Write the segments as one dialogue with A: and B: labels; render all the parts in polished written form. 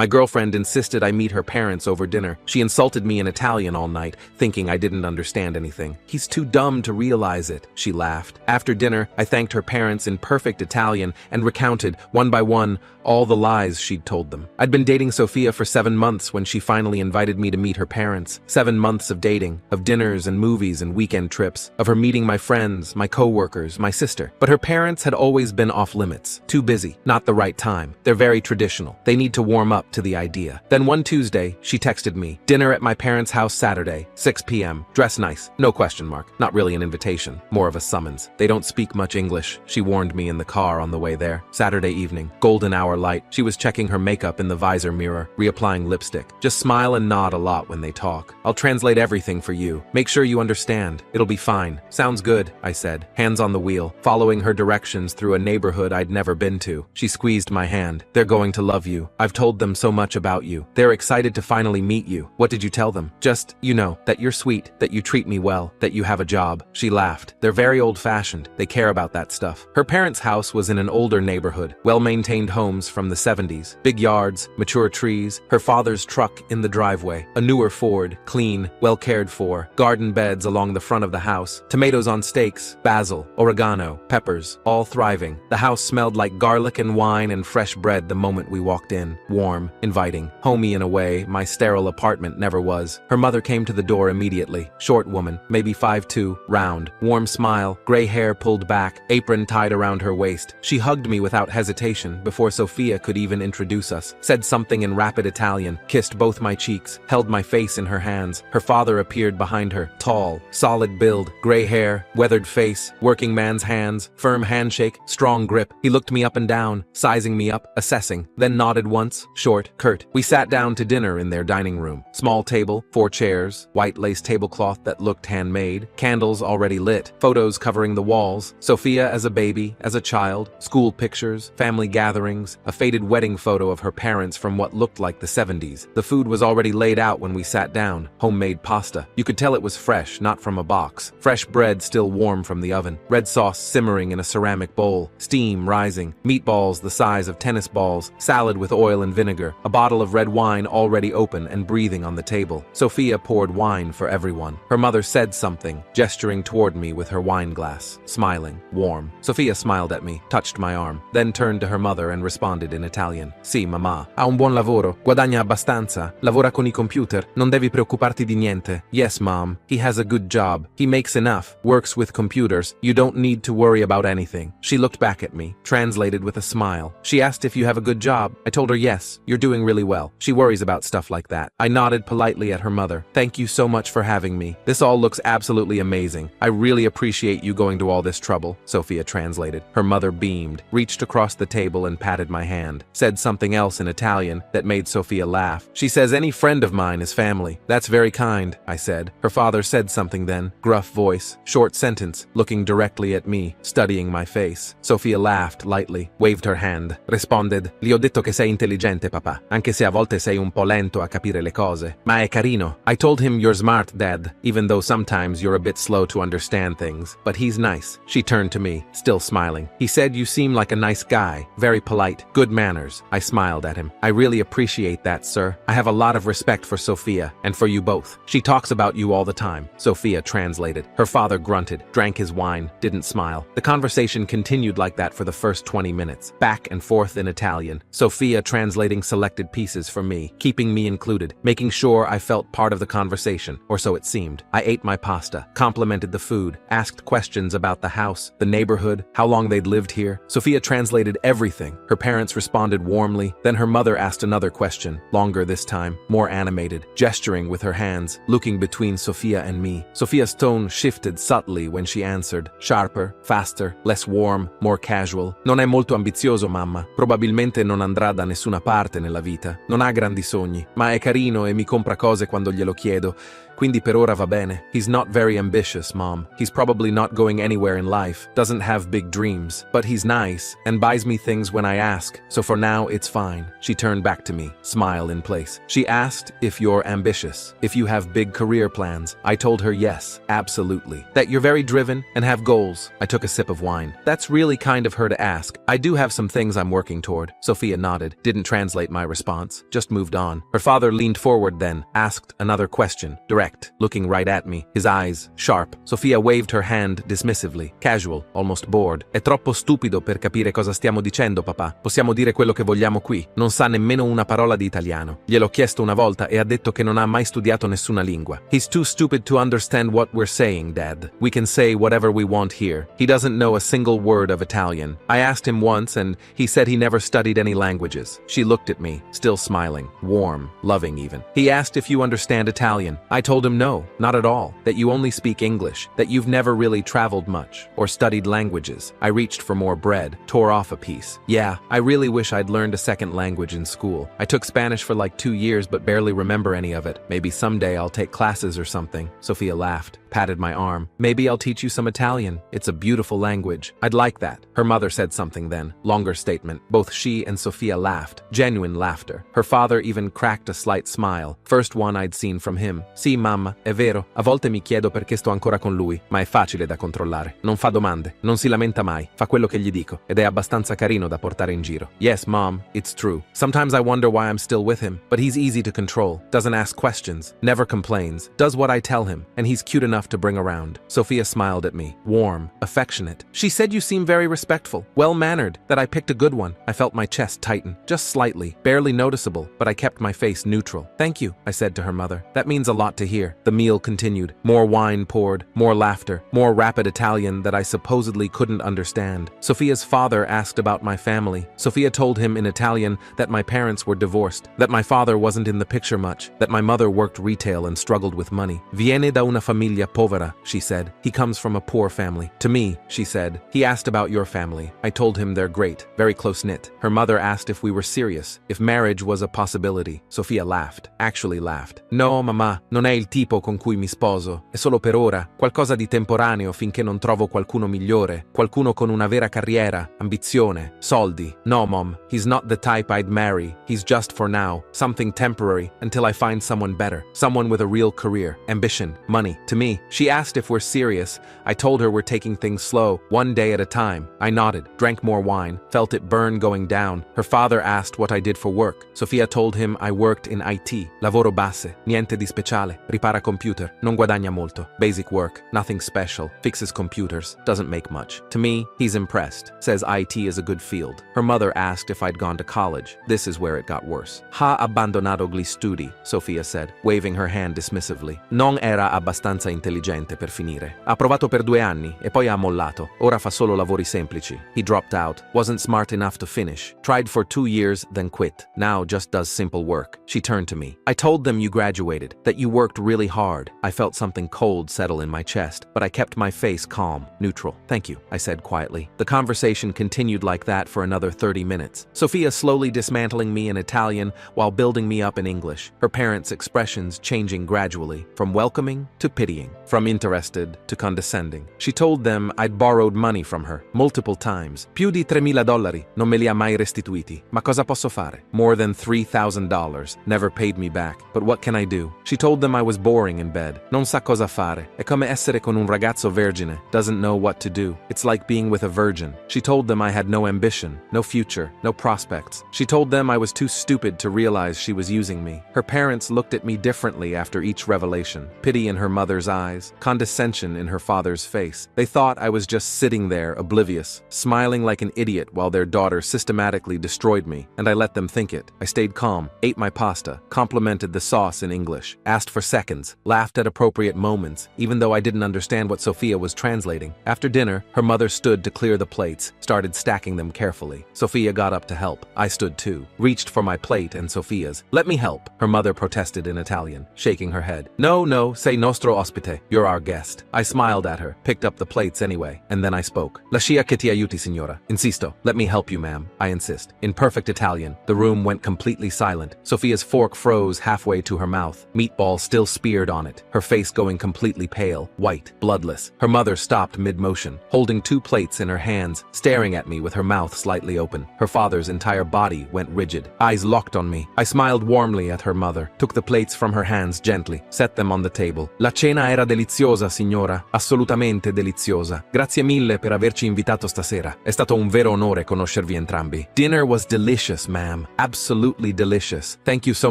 A: My girlfriend insisted I meet her parents over dinner. She insulted me in Italian all night, thinking I didn't understand anything. He's too dumb to realize it, she laughed. After dinner, I thanked her parents in perfect Italian and recounted, one by one, all the lies she'd told them. I'd been dating Sophia for 7 months when she finally invited me to meet her parents. 7 months of dating, of dinners and movies and weekend trips, of her meeting my friends, my co-workers, my sister. But her parents had always been off limits. Too busy, not the right time. They're very traditional. They need to warm up to the idea. Then one Tuesday, she texted me, dinner at my parents' house Saturday, 6 p.m. Dress nice. No question mark. Not really an invitation, more of a summons. They don't speak much English, she warned me in the car on the way there. Saturday evening, golden hour light. She was checking her makeup in the visor mirror, reapplying lipstick. Just smile and nod a lot when they talk. I'll translate everything for you. Make sure you understand. It'll be fine. Sounds good, I said, hands on the wheel, following her directions through a neighborhood I'd never been to. She squeezed my hand. They're going to love you. I've told them so much about you. They're excited to finally meet you. What did you tell them? Just, that you're sweet, that you treat me well, that you have a job. She laughed. They're very old-fashioned. They care about that stuff. Her parents' house was in an older neighborhood, well-maintained homes from the 70s, big yards, mature trees, her father's truck in the driveway, a newer Ford, clean, well cared for, garden beds along the front of the house, tomatoes on stakes, basil, oregano, peppers, all thriving. The house smelled like garlic and wine and fresh bread the moment we walked in, warm, inviting, homey in a way my sterile apartment never was. Her mother came to the door immediately, short woman, maybe 5'2", round, warm smile, gray hair pulled back, apron tied around her waist. She hugged me without hesitation before Sophia could even introduce us, said something in rapid Italian, kissed both my cheeks, held my face in her hands. Her father appeared behind her, tall, solid build, gray hair, weathered face, working man's hands, firm handshake, strong grip. He looked me up and down, sizing me up, assessing, then nodded once, short, curt. We sat down to dinner in their dining room. Small table, 4 chairs, white lace tablecloth that looked handmade, candles already lit, photos covering the walls, Sophia as a baby, as a child, school pictures, family gatherings, a faded wedding photo of her parents from what looked like the 70s. The food was already laid out when we sat down, homemade pasta. You could tell it was fresh, not from a box. Fresh bread still warm from the oven. Red sauce simmering in a ceramic bowl. Steam rising. Meatballs the size of tennis balls. Salad with oil and vinegar. A bottle of red wine already open and breathing on the table. Sophia poured wine for everyone. Her mother said something, gesturing toward me with her wine glass. Smiling. Warm. Sophia smiled at me, touched my arm, then turned to her mother and responded in Italian. Sì, mamma. Ha un buon lavoro. Guadagna abbastanza. Lavora con I computer. Non devi preoccuparti di niente. Yes, mom. He has a good job. He makes enough. Works with computers. You don't need to worry about anything. She looked back at me, translated with a smile. She asked if you have a good job. I told her yes. You're doing really well. She worries about stuff like that. I nodded politely at her mother. Thank you so much for having me. This all looks absolutely amazing. I really appreciate you going to all this trouble, Sophia translated. Her mother beamed, reached across the table and patted my hand, said something else in Italian that made Sophia laugh. She says any friend of mine is family. That's very kind, I said. Her father said something then, gruff voice, short sentence, looking directly at me, studying my face. Sophia laughed lightly, waved her hand, responded, Gli ho detto che sei intelligente, papà, anche se a volte sei un po' lento a capire le cose. Ma è carino. I told him you're smart, Dad, even though sometimes you're a bit slow to understand things. But he's nice. She turned to me, still smiling. He said you seem like a nice guy, very polite, good manners. I smiled at him. I really appreciate that, sir. I have a lot of respect for Sophia, and for you both. She talks about you all the time. Sophia translated. Her father grunted, drank his wine, didn't smile. The conversation continued like that for the first 20 minutes, back and forth in Italian. Sophia translating selected pieces for me, keeping me included, making sure I felt part of the conversation, or so it seemed. I ate my pasta, complimented the food, asked questions about the house, the neighborhood, how long they'd lived here. Sophia translated everything. Her parents responded warmly. Then her mother asked another question, longer this time, more animated, gesturing with her hands, looking between Sophia and me. Sophia's tone shifted subtly when she answered, sharper, faster, less warm, more casual. Non è molto ambizioso, mamma. Probabilmente non andrà da nessuna parte nella vita. Non ha grandi sogni, ma è carino e mi compra cose quando glielo chiedo. Quindi per ora va bene. He's not very ambitious, Mom. He's probably not going anywhere in life, doesn't have big dreams, but he's nice and buys me things when I ask, so for now it's fine. She turned back to me, smile in place. She asked if you're ambitious, if you have big career plans. I told her yes, absolutely. That you're very driven and have goals. I took a sip of wine. That's really kind of her to ask. I do have some things I'm working toward. Sophia nodded, didn't translate appreciate my response, just moved on. Her father leaned forward then, asked another question, direct, looking right at me, his eyes sharp. Sofia waved her hand dismissively, casual, almost bored. È troppo stupido per capire cosa stiamo dicendo, papà. Possiamo dire quello che vogliamo qui. Non sa nemmeno una parola di italiano. Gliel'ho chiesto una volta e ha detto che non ha mai studiato nessuna lingua. He's too stupid to understand what we're saying, Dad. We can say whatever we want here. He doesn't know a single word of Italian. I asked him once and he said he never studied any languages. She looked at me, still smiling, warm, loving even. He asked if you understand Italian. I told him no, not at all, that you only speak English, that you've never really traveled much or studied languages. I reached for more bread, tore off a piece. Yeah, I really wish I'd learned a second language in school. I took Spanish for like 2 years but barely remember any of it. Maybe someday I'll take classes or something. Sofia laughed, patted my arm. Maybe I'll teach you some Italian. It's a beautiful language. I'd like that. Her mother said something then, longer statement. Both she and Sofia laughed, genuine laughter. Her father even cracked a slight smile, first one I'd seen from him. Sì, mamma, è vero. A volte mi chiedo perché sto ancora con lui, ma è facile da controllare. Non fa domande, non si lamenta mai, fa quello che gli dico, ed è abbastanza carino da portare in giro. Yes, Mom, it's true. Sometimes I wonder why I'm still with him, but he's easy to control, doesn't ask questions, never complains, does what I tell him, and he's cute enough to bring around. Sofia smiled at me, warm, affectionate. She said you seem very respectful, well-mannered, that I picked a good one. I felt my chest tighten, just slightly, barely noticeable, but I kept my face neutral. Thank you, I said to her mother. That means a lot to hear. The meal continued. More wine poured, more laughter, more rapid Italian that I supposedly couldn't understand. Sofia's father asked about my family. Sofia told him in Italian that my parents were divorced, that my father wasn't in the picture much, that my mother worked retail and struggled with money. Viene da una famiglia povera, she said. He comes from a poor family. To me, she said, he asked about your family. I told him they're great, very close-knit. Her mother asked if we were serious, if marriage was a possibility. Sofia laughed, actually laughed. No, mamma, non è il tipo con cui mi sposo. È solo per ora, qualcosa di temporaneo finché non trovo qualcuno migliore, qualcuno con una vera carriera, ambizione, soldi. No, Mom, he's not the type I'd marry. He's just for now, something temporary, until I find someone better, someone with a real career, ambition, money. To me, she asked if we're serious. I told her we're taking things slow, one day at a time. I nodded, drank more wine, felt it burn going down. Her father asked what I did for work. Sofia told him I worked in IT, lavoro base, niente di speciale, ripara computer, non guadagna molto, basic work, nothing special, fixes computers, doesn't make much. To me, he's impressed, says IT is a good field. Her mother asked if I'd gone to college. This is where it got worse. Ha abbandonato gli studi, Sofia said, waving her hand dismissively. Non era abbastanza intelligente per finire. Ha provato per 2 anni e poi ha mollato. Ora fa solo lavori semplici. He dropped out, wasn't smart enough to finish. Tried for 2 years, then quit. Now just does simple work. She turned to me. I told them you graduated, that you worked really hard. I felt something cold settle in my chest, but I kept my face calm, neutral. Thank you, I said quietly. The conversation continued like that for another 30 minutes. Sofia slowly dismantling me in Italian while building me up in English. Her parents' expressions changing gradually, from welcoming to pitying, from interested to condescending. She told them I'd borrowed money from her, multiple times. Più di $3,000, non me li ha mai restituiti. Ma cosa posso fare? More than $3,000, never paid me back. But what can I do? She told them I was boring in bed. Non sa cosa fare. È come essere con un ragazzo vergine. Doesn't know what to do. It's like being with a virgin. She told them I had no ambition, no future, no prospects. She told them I was too stupid to realize she was using me. Her parents looked at me differently after each revelation. Pity in her mother's eyes, condescension in her father's face. They thought I was just sitting there, oblivious, smiling like an idiot while their daughter systematically destroyed me, and I let them think it. I stayed calm, ate my pasta, complimented the sauce in English, asked for seconds, laughed at appropriate moments, even though I didn't understand what Sofia was translating. After dinner, her mother stood to clear the plates, started stacking them carefully. Sofia got up to help. I stood too, reached for my plate and Sofia's. Let me help, her mother protested in Italian, shaking her head. No, no, sei nostro ospite, you're our guest. I smiled at her, picked up the plates anyway, and then I spoke. Lascia che ti aiuti, signora. Insisto, let me help you, ma'am. I insist. In perfect Italian, the room went completely silent. Sofia's fork froze halfway to her mouth, meatball still speared on it, her face going completely pale, white, bloodless. Her mother stopped mid-motion, holding 2 plates in her hands, staring at me with her mouth slightly open. Her father's entire body went rigid, eyes locked on me. I smiled warmly at her mother, took the plates from her hands gently, set them on the table. La cena era deliziosa, signora, assolutamente deliziosa. Grazie mille per averci invitato stasera. È stato un vero onore conoscervi entrambi. Dinner was delicious, ma'am. am. Absolutely delicious. Thank you so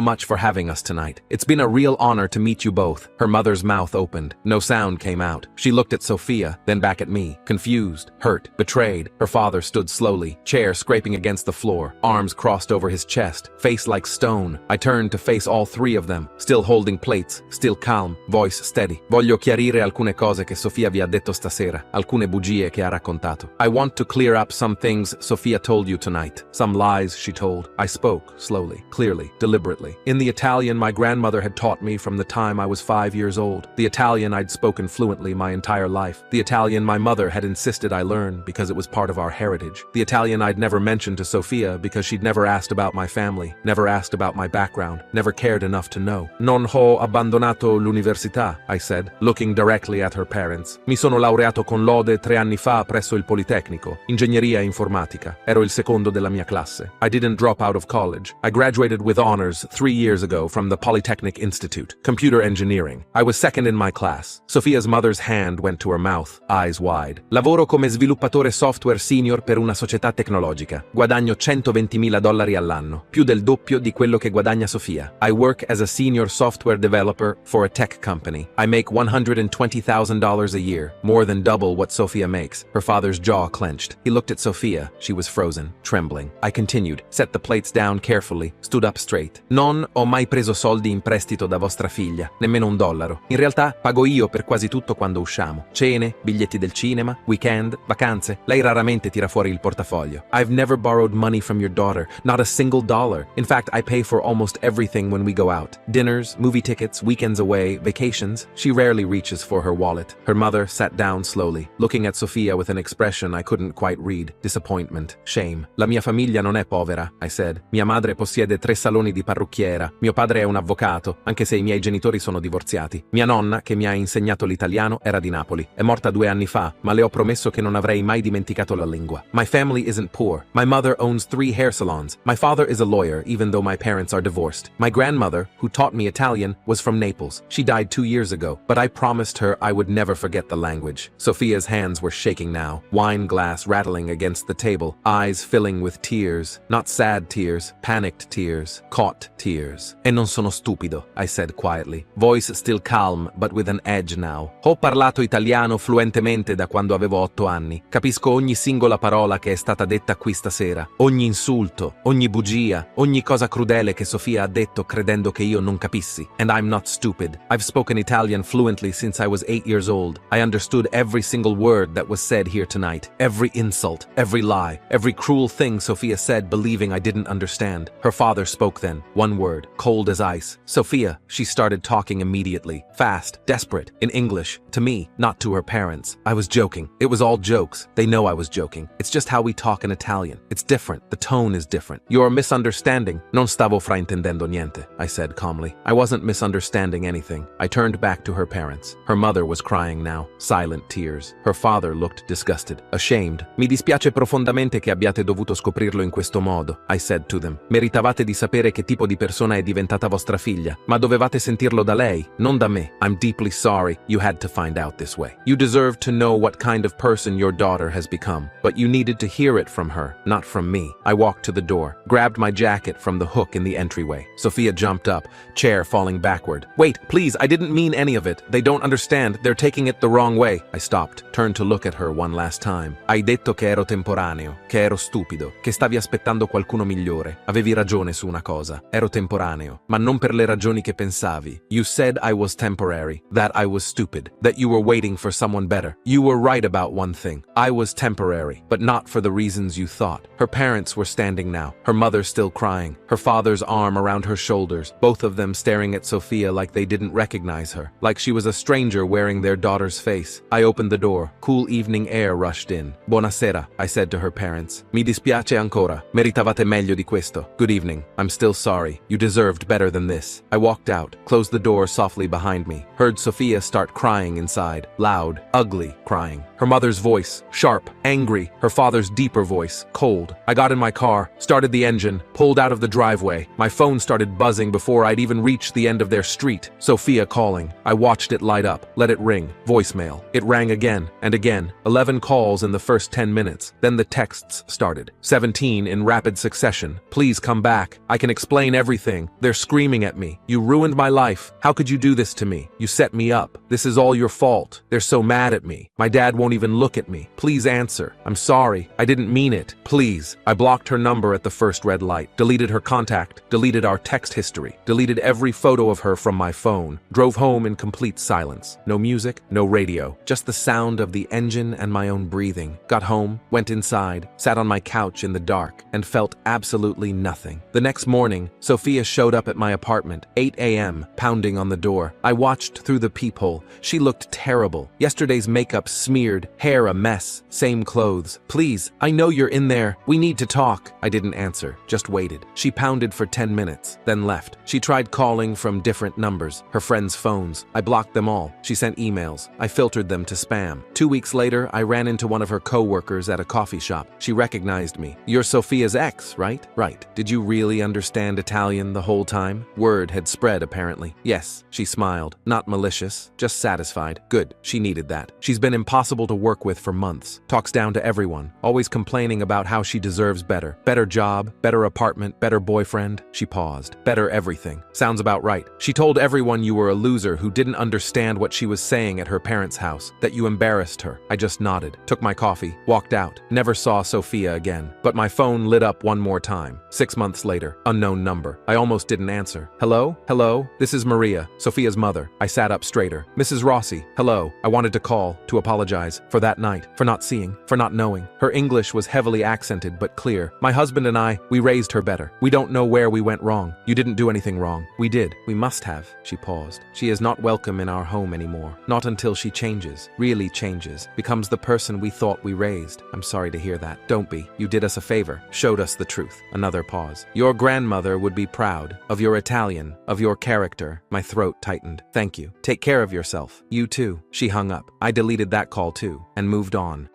A: much for having us tonight. It's been a real honor to meet you both. Her mother's mouth opened. No sound came out. She looked at Sophia, then back at me, confused, hurt, betrayed. Her father stood slowly, chair scraping against the floor, arms crossed over his chest, face like stone. I turned to face all three of them, still holding plates, still calm, voice steady. Voglio chiarire alcune cose che Sofia vi ha detto stasera, alcune bugie che ha raccontato. I want to clear up some things Sofia told you tonight, some lies she told. I spoke, slowly, clearly, deliberately. In the Italian my grandmother had taught me from the time I was 5 years old. The Italian I'd spoken fluently my entire life. The Italian my mother had insisted I learn because it was part of our heritage. The Italian I'd never mentioned to Sofia because she'd never asked about my family, never asked about my background, never cared enough to know. Non ho abbandonato l'università, I said, looking directly at her parents. Mi sono laureato con lode 3 anni fa presso il Politecnico, ingegneria informatica. Ero il secondo della mia classe. I didn't drop out of college. I graduated with honors 3 years ago from the Polytechnic Institute, computer engineering. I was second in my class. Sofia's mother's hand went to her mouth, eyes wide. Lavoro come sviluppatore software senior per una società tecnologica. Guadagno $120.000 all'anno, più del doppio di quello che guadagna Sofia. I work as a senior software developer for a tech company. I make $120,000 a year, more than double what Sofia makes. Her father's jaw clenched. He looked at Sofia. She was frozen, trembling. I continued, set the plates down carefully, stood up straight. Non ho mai preso soldi in prestito da vostra figlia, nemmeno $1. In realtà, pago io per quasi tutto quando usciamo. Cene, biglietti del cinema, weekend, vacanze. Lei raramente tira fuori il portafoglio. I've never borrowed money from your daughter, not a single dollar. In fact, I pay for almost everything when we go out. Dinners, movie tickets, weekends away, vacations. She rarely reaches for her wallet. Her mother sat down slowly, looking at Sofia with an expression I couldn't quite read. Disappointment, shame. La mia famiglia non è povera, I said. Mia madre possiede 3 saloni di parrucchiera. Mio padre è un avvocato, anche se i miei genitori sono divorziati. Mia nonna, che mi ha insegnato l'italiano, era di Napoli. È morta 2 anni fa, ma le ho promesso che non avrei mai dimenticato la lingua. My family isn't poor. My mother owns 3 hair salons. My father is a lawyer, even though my parents are divorced. My grandmother, who taught me Italian, was from Naples. She died 2 years ago, but I promised her I would never forget the language. Sofia's hands were shaking now, wine glass rattling against the table, eyes filling with tears. Not sad tears, panicked tears, caught tears. E non sono stupido, I said quietly, voice still calm, but with an edge now. Ho parlato italiano fluentemente da quando avevo 8 anni. Capisco ogni singola parola che è stata detta qui stasera, ogni insulto, ogni bugia, ogni cosa crudele che Sofia ha detto credendo che io non capissi. And I'm not stupid. I've spoken Italian fluently since I was 8 years old. I understood every single word that was said here tonight. Every insult, every lie, every cruel thing Sofia said believing I didn't understand. Her father spoke then, one word, cold as ice. Sofia, she started talking immediately, fast, desperate, in English, to me, not to her parents. I was joking. It was all jokes. They know I was joking. It's just how we talk in Italian. It's different. The tone is different. You're misunderstanding. Non stavo fraintendendo niente, I said calmly. I wasn't misunderstanding anything. I turned back to her parents. Her mother was crying now, silent tears. Her father looked disgusted, ashamed. Mi dispiace profondamente che abbiate dovuto scoprirlo in questo modo, I said to them. Meritavate di sapere che tipo di persona è diventata vostra figlia, ma dovevate sentirlo da lei, non da me. I'm deeply sorry you had to find out this way. You deserve to know what kind of person your daughter has become, but you needed to hear it from her, not from me. I walked to the door, grabbed my jacket from the hook in the entryway. Sofia jumped up, chair falling backward. Wait, please, I didn't mean any of it. They don't understand. They're taking it the wrong way. I stopped, turned to look at her one last time. Hai detto che ero temporaneo, che ero stupido, che stavi aspettando qualcuno migliore. Avevi ragione su una cosa. Ero temporaneo, ma non per le ragioni che pensavi. You said I was temporary, that I was stupid, that you were waiting for someone better. You were right about one thing. I was temporary, but not for the reasons you thought. Her parents were standing now, her mother still crying, her father's arm around her shoulders, both of them staring at Sofia like they didn't recognize her, like she was a stranger wearing their daughter's face. I opened the door. Cool evening air rushed in. Buonasera, I said to her parents. Mi dispiace ancora. Meritavate meglio di questo. Good evening. I'm still sorry. You deserved better than this. I walked out, closed the door softly behind me, heard Sofia start crying inside, loud, ugly crying. Her mother's voice, sharp, angry, her father's deeper voice, cold. I got in my car, started the engine, pulled out of the driveway. My phone started buzzing before I'd even reached the end of their street. Sofia calling. I watched it light up, let it ring. Voicemail. It rang again and again. 11 calls in the first 10 minutes. Then the texts started. 17 in rapid succession. expression. Please come back. I can explain everything. They're screaming at me. You ruined my life. How could you do this to me? You set me up. This is all your fault. They're so mad at me. My dad won't even look at me. Please answer. I'm sorry. I didn't mean it. Please. I blocked her number at the first red light, deleted her contact, deleted our text history, deleted every photo of her from my phone, drove home in complete silence. No music, no radio, just the sound of the engine and my own breathing. Got home, went inside, sat on my couch in the dark, and felt absolutely nothing. The next morning, Sophia showed up at my apartment, 8 a.m., pounding on the door. I watched through the peephole. She looked terrible. Yesterday's makeup smeared, hair a mess, same clothes. Please, I know you're in there. We need to talk. I didn't answer, just waited. She pounded for 10 minutes, then left. She tried calling from different numbers, her friends' phones. I blocked them all. She sent emails. I filtered them to spam. 2 weeks later, I ran into one of her co-workers at a coffee shop. She recognized me. You're Sophia's ex, right? Right. Did you really understand Italian the whole time? Word had spread, apparently. Yes, she smiled. Not malicious, just satisfied. Good. She needed that. She's been impossible to work with for months. Talks down to everyone. Always complaining about how she deserves better. Better job, better apartment, better boyfriend. She paused. Better everything. Sounds about right. She told everyone you were a loser who didn't understand what she was saying at her parents' house, that you embarrassed her. I just nodded, took my coffee, walked out. Never saw Sophia again. But my phone lit up one more time. 6 months later, unknown number. I almost didn't answer. Hello? Hello? This is Maria, Sophia's mother. I sat up straighter. Mrs. Rossi, hello. I wanted to call, to apologize, for that night, for not seeing, for not knowing. Her English was heavily accented but clear. My husband and I, we raised her better. We don't know where we went wrong. You didn't do anything wrong. We did. We must have. She paused. She is not welcome in our home anymore. Not until she changes. Really changes. Becomes the person we thought we raised. I'm sorry to hear that. Don't be. You did us a favor. Showed us the truth. Another pause. Your grandmother would be proud of your Italian, of your character. My throat tightened. Thank you. Take care of yourself. You too. She hung up. I deleted that call too and moved on.